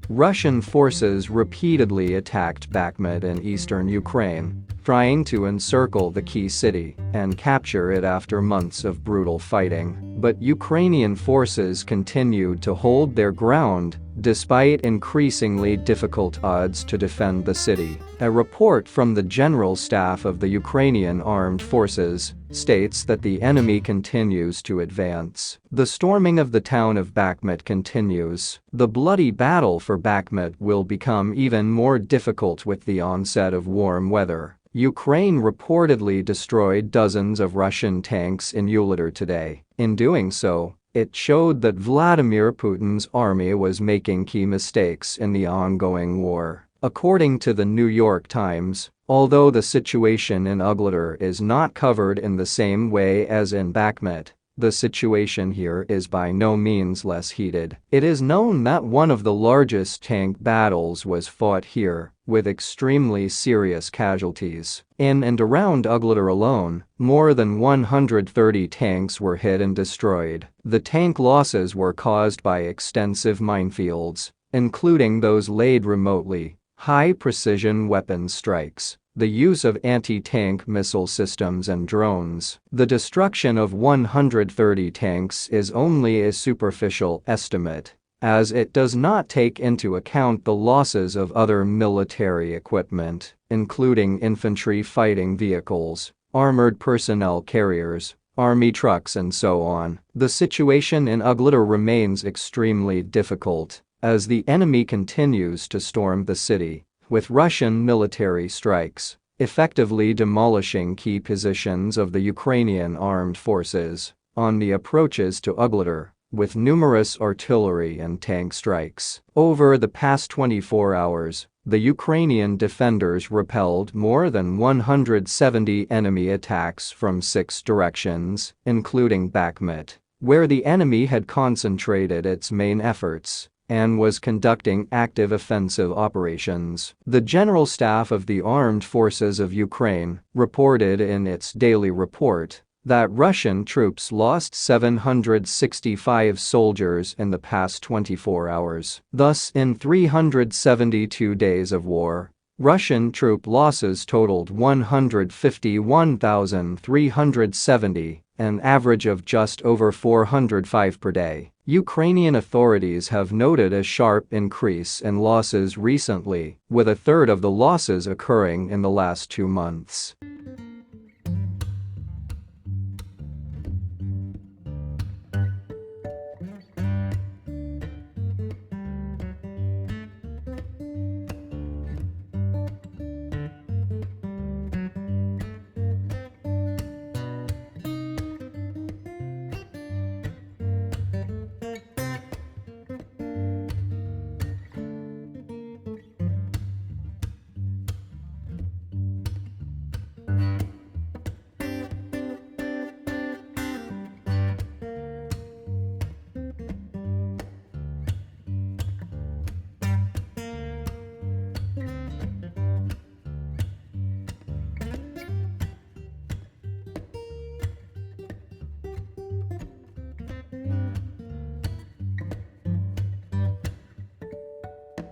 Russian forces repeatedly attacked Bakhmut in eastern Ukraine, trying to encircle the key city and capture it after months of brutal fighting, but Ukrainian forces continued to hold their ground despite increasingly difficult odds to defend the city. A report from the General Staff of the Ukrainian Armed Forces states that the enemy continues to advance. The storming of the town of Bakhmut continues. The bloody battle for Bakhmut will become even more difficult with the onset of warm weather. Ukraine reportedly destroyed dozens of Russian tanks in Vuhledar today. In doing so, it showed that Vladimir Putin's army was making key mistakes in the ongoing war. According to the New York Times, although the situation in Vuhledar is not covered in the same way as in Bakhmut, the situation here is by no means less heated. It is known that one of the largest tank battles was fought here, with extremely serious casualties. In and around Vuhledar alone, more than 130 tanks were hit and destroyed. The tank losses were caused by extensive minefields, including those laid remotely, high-precision weapons strikes, the use of anti-tank missile systems and drones. The destruction of 130 tanks is only a superficial estimate, as it does not take into account the losses of other military equipment, including infantry fighting vehicles, armored personnel carriers, army trucks and so on. The situation in Vuhledar remains extremely difficult, as the enemy continues to storm the city, with Russian military strikes effectively demolishing key positions of the Ukrainian armed forces on the approaches to Vuhledar, with numerous artillery and tank strikes. Over the past 24 hours, the Ukrainian defenders repelled more than 170 enemy attacks from 6 directions, including Bakhmut, where the enemy had concentrated its main efforts and was conducting active offensive operations. The General Staff of the Armed Forces of Ukraine reported in its daily report that Russian troops lost 765 soldiers in the past 24 hours. Thus, in 372 days of war, Russian troop losses totaled 151,370, an average of just over 405 per day. Ukrainian authorities have noted a sharp increase in losses recently, with a third of the losses occurring in the last 2 months.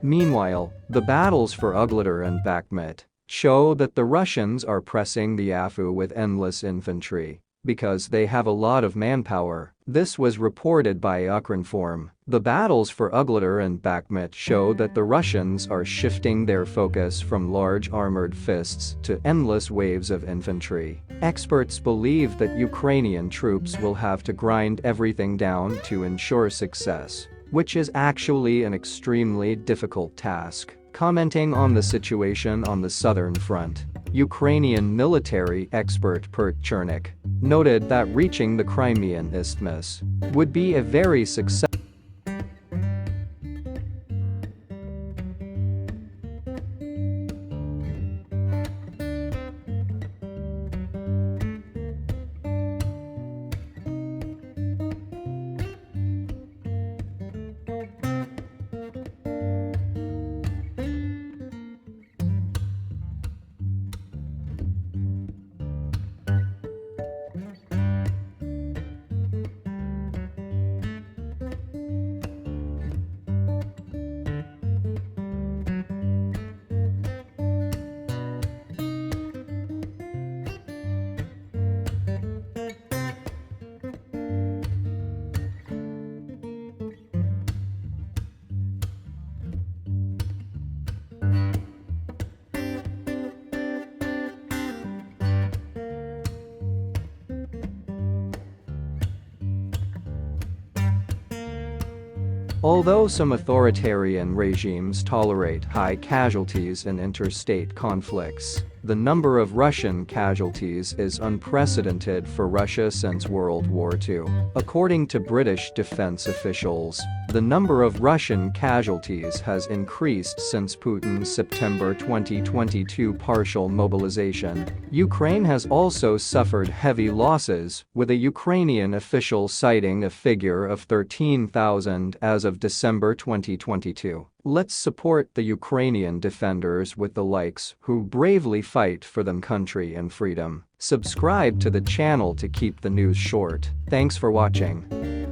Meanwhile, the battles for Vuhledar and Bakhmut show that the Russians are pressing the AFU with endless infantry because they have a lot of manpower. This was reported by Ukrinform. The battles for Vuhledar and Bakhmut show that the Russians are shifting their focus from large armored fists to endless waves of infantry. Experts believe that Ukrainian troops will have to grind everything down to ensure success, which is actually an extremely difficult task. Commenting on the situation on the southern front, Ukrainian military expert Pert Chernik noted that reaching the Crimean Isthmus would be a very successful Although some authoritarian regimes tolerate high casualties in interstate conflicts, the number of Russian casualties is unprecedented for Russia since World War II. According to British defense officials, the number of Russian casualties has increased since Putin's September 2022 partial mobilization. Ukraine has also suffered heavy losses, with a Ukrainian official citing a figure of 13,000 as of December 2022. Let's support the Ukrainian defenders with the likes who bravely fight for them country and freedom. Subscribe to the channel to keep the news short. Thanks for watching.